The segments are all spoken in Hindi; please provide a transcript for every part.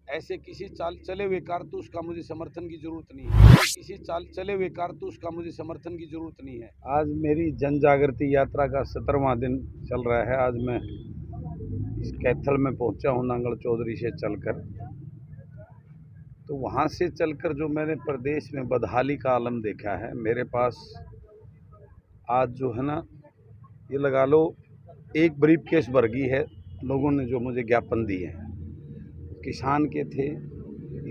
ऐसे किसी चाल चले हुए कारतूस का मुझे समर्थन की जरूरत नहीं है। किसी चाल चले हुए कारतूस का मुझे समर्थन की जरूरत नहीं है। आज मेरी जन जागृति यात्रा का 17वां दिन चल रहा है। आज मैं इस कैथल में पहुंचा हूं नांगल चौधरी से चलकर। तो वहां से चलकर जो मैंने प्रदेश में बदहाली का आलम देखा है, मेरे पास आज जो है ना, ये लगा लो एक ब्रीफकेस भर गई है लोगों ने जो मुझे ज्ञापन दिए हैं। किसान के थे,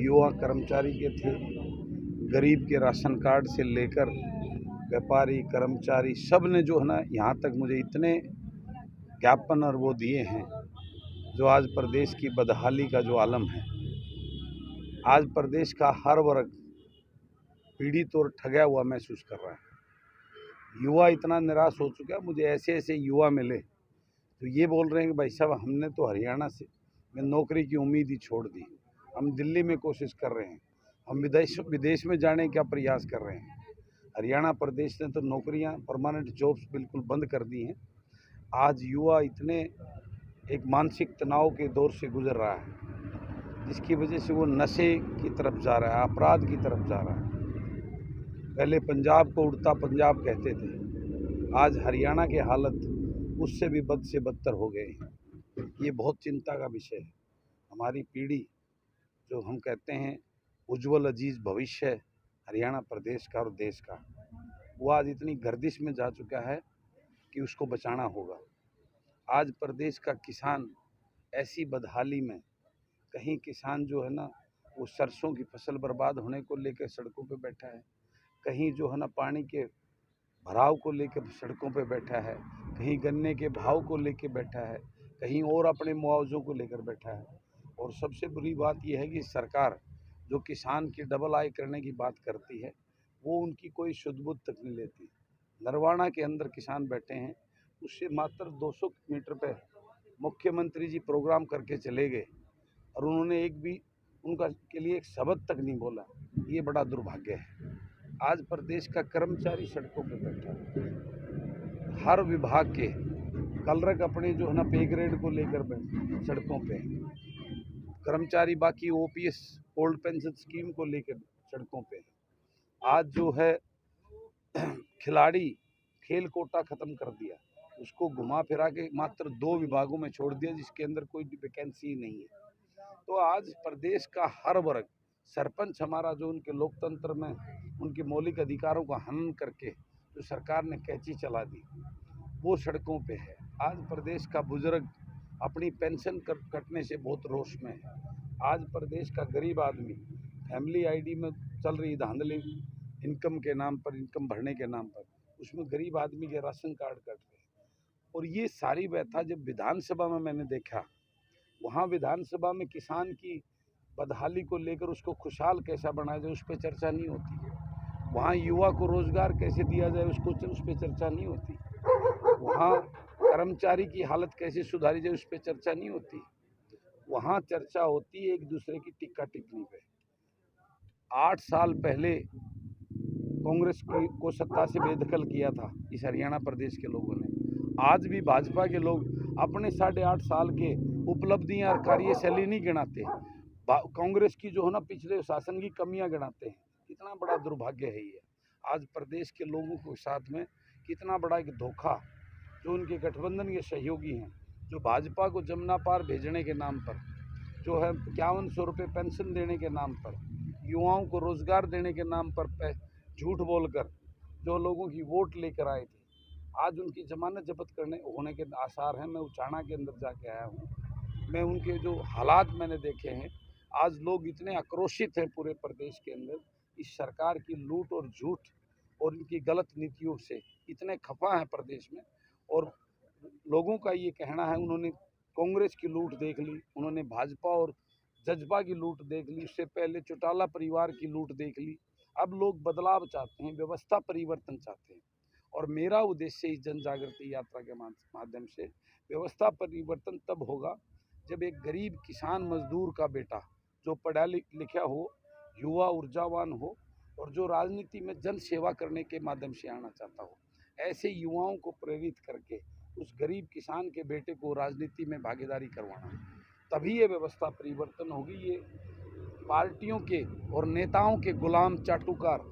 युवा कर्मचारी के थे, गरीब के राशन कार्ड से लेकर व्यापारी कर्मचारी सब ने जो है ना, यहाँ तक मुझे इतने ज्ञापन और वो दिए हैं जो आज प्रदेश की बदहाली का जो आलम है। आज प्रदेश का हर वर्ग पीड़ित और ठगा हुआ महसूस कर रहा है। युवा इतना निराश हो चुका है। मुझे ऐसे ऐसे युवा मिले तो ये बोल रहे हैं कि भाई साहब, हमने तो हरियाणा से में नौकरी की उम्मीद ही छोड़ दी, हम दिल्ली में कोशिश कर रहे हैं, हम विदेश में जाने का प्रयास कर रहे हैं। हरियाणा प्रदेश ने तो नौकरियां, परमानेंट जॉब्स बिल्कुल बंद कर दी हैं। आज युवा इतने एक मानसिक तनाव के दौर से गुजर रहा है, जिसकी वजह से वो नशे की तरफ जा रहा है, अपराध की तरफ जा रहा है। पहले पंजाब को उड़ता पंजाब कहते थे, आज हरियाणा की हालत उससे भी बद से बदतर हो गए हैं। ये बहुत चिंता का विषय है। हमारी पीढ़ी, जो हम कहते हैं उज्जवल अजीज भविष्य है हरियाणा प्रदेश का और देश का, वो आज इतनी गर्दिश में जा चुका है कि उसको बचाना होगा। आज प्रदेश का किसान ऐसी बदहाली में, कहीं किसान जो है ना, वो सरसों की फसल बर्बाद होने को लेकर सड़कों पे बैठा है, कहीं जो है ना पानी के भराव को लेकर सड़कों पे बैठा है, कहीं गन्ने के भाव को लेकर बैठा है, कहीं और अपने मुआवजों को लेकर बैठा है। और सबसे बुरी बात यह है कि सरकार जो किसान की डबल आय करने की बात करती है, वो उनकी कोई शुद्ध बुद्ध तक नहीं लेती। नरवाना के अंदर किसान बैठे हैं, उससे मात्र 200 मीटर पे मुख्यमंत्री जी प्रोग्राम करके चले गए और उन्होंने एक भी उनका के लिए एक शब्द तक नहीं बोला। ये बड़ा दुर्भाग्य है। आज प्रदेश का कर्मचारी सड़कों पर बैठा है, हर विभाग के कलरक अपने जो है ना पे ग्रेड को लेकर बैठे सड़कों पे, कर्मचारी बाकी ओपीएस ओल्ड पेंशन स्कीम को लेकर सड़कों पे। आज जो है खिलाड़ी खेल कोटा खत्म कर दिया, उसको घुमा फिरा के मात्र 2 विभागों में छोड़ दिया जिसके अंदर कोई भी वैकेंसी नहीं है। तो आज प्रदेश का हर वर्ग, सरपंच हमारा जो उनके लोकतंत्र में उनके मौलिक अधिकारों का हनन करके जो सरकार ने कैंची चला दी, वो सड़कों पे है। आज प्रदेश का बुजुर्ग अपनी पेंशन कटने से बहुत रोष में है। आज प्रदेश का गरीब आदमी फैमिली आईडी में चल रही धांधली इनकम के नाम पर, इनकम भरने के नाम पर, उसमें गरीब आदमी के राशन कार्ड कट रहे हैं। और ये सारी व्यथा जब विधानसभा में मैंने देखा, वहाँ विधानसभा में किसान की बदहाली को लेकर उसको खुशहाल कैसा बनाया जाए उस पर चर्चा नहीं होती। वहाँ युवा को रोजगार कैसे दिया जाए उस पर चर्चा नहीं होती। वहाँ कर्मचारी की हालत कैसे सुधारी जाए उस पर चर्चा नहीं होती। वहाँ चर्चा होती है एक दूसरे की टिक्का टिप्पणी पे। 8 साल पहले कांग्रेस को सत्ता से बेदखल किया था इस हरियाणा प्रदेश के लोगों ने। आज भी भाजपा के लोग अपने 8.5 साल के उपलब्धियां और कार्यशैली नहीं गिनाते, कांग्रेस की जो है ना पिछले शासन की कमियां गिनाते हैं। कितना बड़ा दुर्भाग्य है ये। आज प्रदेश के लोगों के साथ में कितना बड़ा एक धोखा, जो उनके गठबंधन के सहयोगी हैं, जो भाजपा को जमुना पार भेजने के नाम पर, जो है 5100 रुपये पेंशन देने के नाम पर, युवाओं को रोजगार देने के नाम पर झूठ बोलकर जो लोगों की वोट लेकर आए थे, आज उनकी जमानत जब्त करने होने के आसार हैं। मैं उचाना के अंदर जाके आया हूँ, मैं उनके जो हालात मैंने देखे हैं। आज लोग इतने आक्रोशित हैं पूरे प्रदेश के अंदर इस सरकार की लूट और झूठ और इनकी गलत नीतियों से, इतने खफा हैं प्रदेश में। और लोगों का ये कहना है, उन्होंने कांग्रेस की लूट देख ली, उन्होंने भाजपा और जजपा की लूट देख ली, उससे पहले चौटाला परिवार की लूट देख ली। अब लोग बदलाव चाहते हैं, व्यवस्था परिवर्तन चाहते हैं। और मेरा उद्देश्य इस जन जागृति यात्रा के माध्यम से व्यवस्था परिवर्तन तब होगा जब एक गरीब किसान मजदूर का बेटा जो पढ़ा लिखा हो, युवा ऊर्जावान हो और जो राजनीति में जन सेवा करने के माध्यम से आना चाहता हो, ऐसे युवाओं को प्रेरित करके उस गरीब किसान के बेटे को राजनीति में भागीदारी करवाना, तभी ये व्यवस्था परिवर्तन होगी। ये पार्टियों के और नेताओं के गुलाम चाटुकार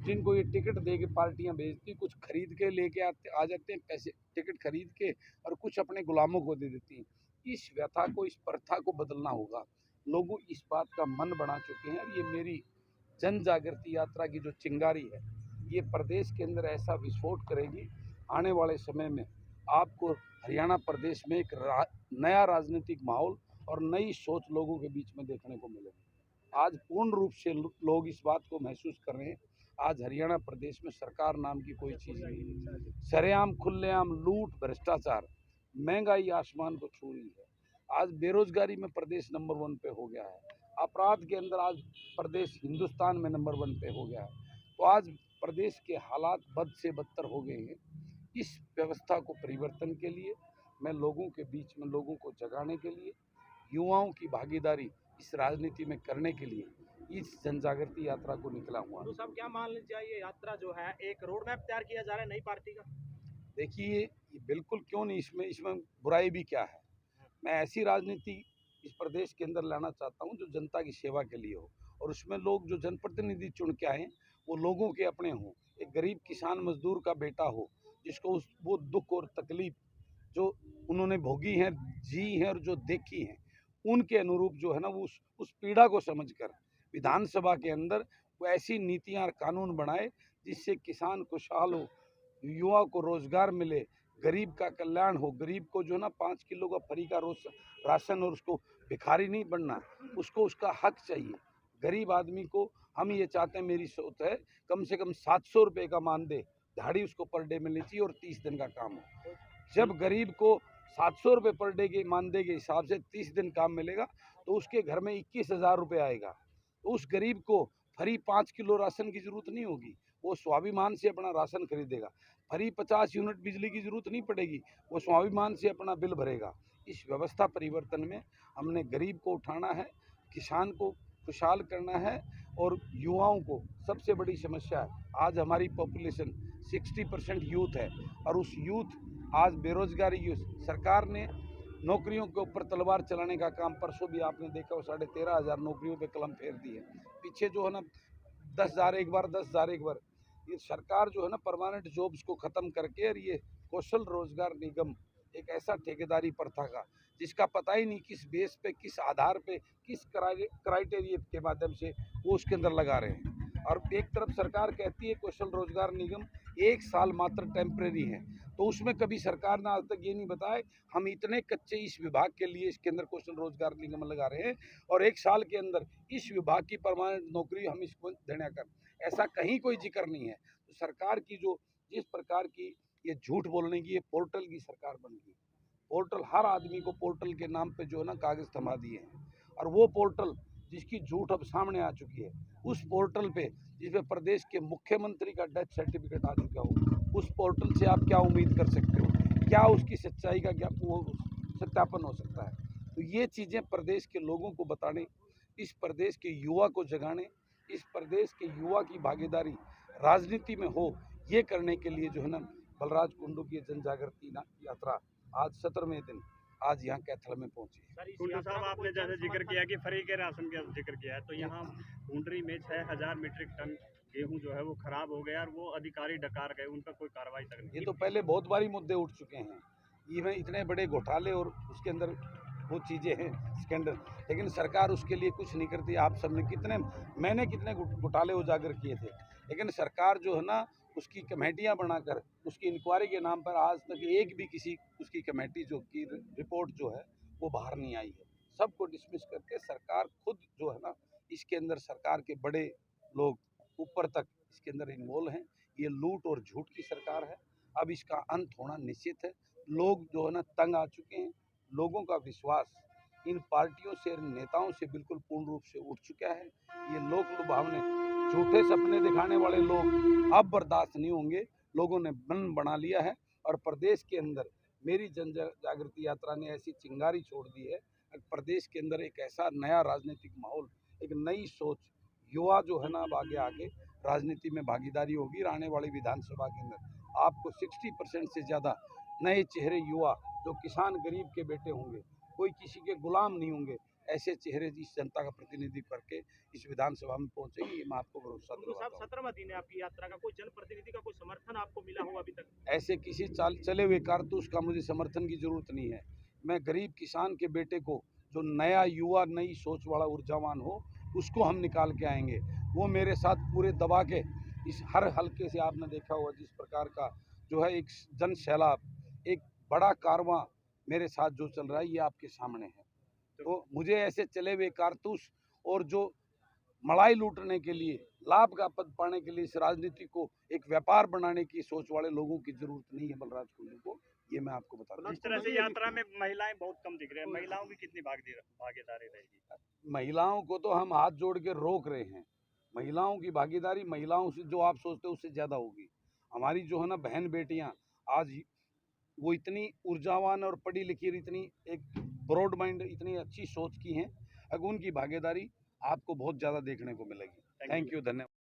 जिनको ये टिकट दे के पार्टियां भेजती, कुछ खरीद के लेके आ जाते हैं पैसे, टिकट खरीद के, और कुछ अपने गुलामों को दे देती हैं। इस व्यथा को, इस प्रथा को बदलना होगा। लोग इस बात का मन बना चुके हैं। ये मेरी जन जागृति यात्रा की जो चिंगारी है, ये प्रदेश के अंदर ऐसा विस्फोट करेगी। आने वाले समय में आपको हरियाणा प्रदेश में एक नया राजनीतिक माहौल और नई सोच लोगों के बीच में देखने को मिलेगी। आज पूर्ण रूप से लोग इस बात को महसूस कर रहे हैं। आज हरियाणा प्रदेश में सरकार नाम की कोई चीज़ नहीं है। सरेआम खुलेआम लूट, भ्रष्टाचार, महंगाई आसमान को छू रही है। आज बेरोजगारी में प्रदेश नंबर 1 पे हो गया है। अपराध के अंदर आज प्रदेश हिंदुस्तान में नंबर 1 पे हो गया है। तो आज प्रदेश के हालात बद से बदतर हो गए हैं। इस व्यवस्था को परिवर्तन के लिए मैं लोगों के बीच में, लोगों को जगाने के लिए, युवाओं की भागीदारी इस राजनीति में करने के लिए इस जन जागृति यात्रा को निकला हुआ। तो साहब क्या मान लीजिए, ये यात्रा जो है एक रोड मैप तैयार किया जा रहा है नई पार्टी का? देखिए, ये बिल्कुल क्यों नहीं, इसमें बुराई भी क्या है। मैं ऐसी राजनीति इस प्रदेश के अंदर लाना चाहता हूँ जो जनता की सेवा के लिए हो, और उसमें लोग जो जनप्रतिनिधि चुन के आए वो लोगों के अपने हों। एक गरीब किसान मजदूर का बेटा हो, जिसको वो दुख और तकलीफ जो उन्होंने भोगी हैं, जी हैं और जो देखी हैं, उनके अनुरूप जो है ना, वो उस पीड़ा को समझकर विधानसभा के अंदर वो ऐसी नीतियां और कानून बनाए जिससे किसान खुशहाल हो, युवा को रोजगार मिले, गरीब का कल्याण हो। गरीब को जो है ना 5 किलो का फ्री का रोज राशन, और उसको भिखारी नहीं बनना, उसको उसका हक चाहिए। गरीब आदमी को हम ये चाहते हैं, मेरी सोच है, कम से कम 700 रुपये का मानदेय दिहाड़ी उसको पर डे मिलनी चाहिए और 30 दिन का काम हो। जब गरीब को 700 रुपये पर डे के मानदेय के हिसाब से 30 दिन काम मिलेगा तो उसके घर में 21,000 रुपये आएगा। तो उस गरीब को फ्री 5 किलो राशन की ज़रूरत नहीं होगी, वो स्वाभिमान से अपना राशन खरीदेगा। फ्री 50 यूनिट बिजली की ज़रूरत नहीं पड़ेगी, वो स्वाभिमान से अपना बिल भरेगा। इस व्यवस्था परिवर्तन में हमने गरीब को उठाना है, किसान को खुशहाल करना है, और युवाओं को सबसे बड़ी समस्या है। आज हमारी पॉपुलेशन 60% यूथ है, और उस यूथ आज बेरोजगारी की सरकार ने नौकरियों के ऊपर तलवार चलाने का काम, परसों भी आपने देखा, वो 13,500 नौकरियों पे कलम फेर दी है। पीछे जो है ना 10,000 एक बार, 10,000 एक बार, ये सरकार जो है ना परमानेंट जॉब्स को ख़त्म करके, और ये कौशल रोजगार निगम, एक ऐसा ठेकेदारी प्रथा का जिसका पता ही नहीं किस बेस पे, किस आधार पे, किस क्राइटेरिया के माध्यम से वो उसके अंदर लगा रहे हैं। और एक तरफ सरकार कहती है कौशल रोजगार निगम 1 साल मात्र टेम्परेरी है, तो उसमें कभी सरकार ने आज तक ये नहीं बताया हम इतने कच्चे इस विभाग के लिए इसके अंदर कौशल रोजगार निगम लगा रहे हैं, और 1 साल के अंदर इस विभाग की परमानेंट नौकरी हम इसको देने कर, ऐसा कहीं कोई जिक्र नहीं है। तो सरकार की जो जिस प्रकार की ये झूठ बोलने की ये पोर्टल की सरकार बन गई, पोर्टल, हर आदमी को पोर्टल के नाम पे जो है ना कागज़ थमा दिए हैं, और वो पोर्टल जिसकी झूठ अब सामने आ चुकी है, उस पोर्टल पे जिसमें प्रदेश के मुख्यमंत्री का डेथ सर्टिफिकेट आ चुका हो, उस पोर्टल से आप क्या उम्मीद कर सकते हो, क्या उसकी सच्चाई का क्या वो सत्यापन हो सकता है। तो ये चीज़ें प्रदेश के लोगों को बताने, इस प्रदेश के युवा को जगाने, इस प्रदेश के युवा की भागीदारी राजनीति में हो, ये करने के लिए जो है ना बलराज कुंडू की जन जागृति यात्रा आज 17वें दिन आज यहाँ कैथल में पहुंची। कुंडू साहब, आपने जैसे जिक्र किया कि फ्री के राशन का जिक्र किया है, तो यहाँ भूंडरी में 6,000 मीट्रिक टन गेहूं जो है वो खराब हो गया और वो अधिकारी डकार गए, उन पर कोई कार्रवाई तक नहीं। ये तो पहले बहुत बारी मुद्दे उठ चुके हैं, ये इतने बड़े घोटाले और उसके अंदर वो चीज़ें हैं स्कैंडल, लेकिन सरकार उसके लिए कुछ नहीं करती। आप सबने मैंने कितने घोटाले उजागर किए थे, लेकिन सरकार जो है ना उसकी कमेटियां बनाकर उसकी इंक्वायरी के नाम पर आज तक एक भी किसी उसकी कमेटी जो की रिपोर्ट जो है वो बाहर नहीं आई है। सबको डिसमिस करके सरकार खुद जो है ना इसके अंदर, सरकार के बड़े लोग ऊपर तक इसके अंदर इन्वॉल्व हैं। ये लूट और झूठ की सरकार है। अब इसका अंत होना निश्चित है। लोग जो है ना तंग आ चुके हैं। लोगों का विश्वास इन पार्टियों से, इन नेताओं से बिल्कुल पूर्ण रूप से उठ चुका है। ये लोक लुभावने, झूठे सपने दिखाने वाले लोग अब बर्दाश्त नहीं होंगे। लोगों ने मन बना लिया है, और प्रदेश के अंदर मेरी जन जागृति यात्रा ने ऐसी चिंगारी छोड़ दी है। प्रदेश के अंदर एक ऐसा नया राजनीतिक माहौल, एक नई सोच, युवा जो है ना अब आगे राजनीति में भागीदारी होगी। आने वाली विधानसभा के अंदर आपको 60% से ज़्यादा नए चेहरे, युवा जो किसान गरीब के बेटे होंगे, कोई किसी के गुलाम नहीं होंगे। ऐसे चेहरे इस जनता का प्रतिनिधित्व करके इस विधानसभा में पहुंचेंगे, ये मैं आपको भरोसा दिलवाता हूं। 17वां दिन है आपकी यात्रा का, कोई जनप्रतिनिधि का कोई समर्थन आपको मिला हो अभी तक? ऐसे किसी चले हुए कारतूस का मुझे समर्थन की जरूरत नहीं है। मैं गरीब किसान के बेटे को, जो नया युवा नई सोच वाला ऊर्जावान हो, उसको हम निकाल के आएंगे। वो मेरे साथ पूरे दबा के इस हर हल्के से आपने देखा होगा जिस प्रकार का जो है एक जन सैलाब, एक बड़ा कारवां मेरे साथ जो चल रहा है, ये आपके सामने है। तो मुझे ऐसे चले हुए कारतूस और जो मलाई लूटने के लिए, लाभ का पद पाने के लिए इस राजनीति को एक व्यापार बनाने की सोच वाले लोगों की जरूरत नहीं है बलराज कुल्लू को, ये मैं आपको बता रहा हूँ। जिस तरह से यात्रा में महिलाएं बहुत कम दिख रही है, महिलाओं की कितनी भागीदारी रहेगी? महिलाओं को तो हम हाथ जोड़ के रोक रहे हैं। महिलाओं की भागीदारी महिलाओं से जो आप सोचते हो उससे ज़्यादा होगी। हमारी जो है ना बहन बेटियाँ आज वो इतनी ऊर्जावान और पढ़ी लिखी, इतनी एक ब्रॉड माइंड, इतनी अच्छी सोच की हैं, अगर उनकी भागीदारी आपको बहुत ज़्यादा देखने को मिलेगी। थैंक यू, धन्यवाद।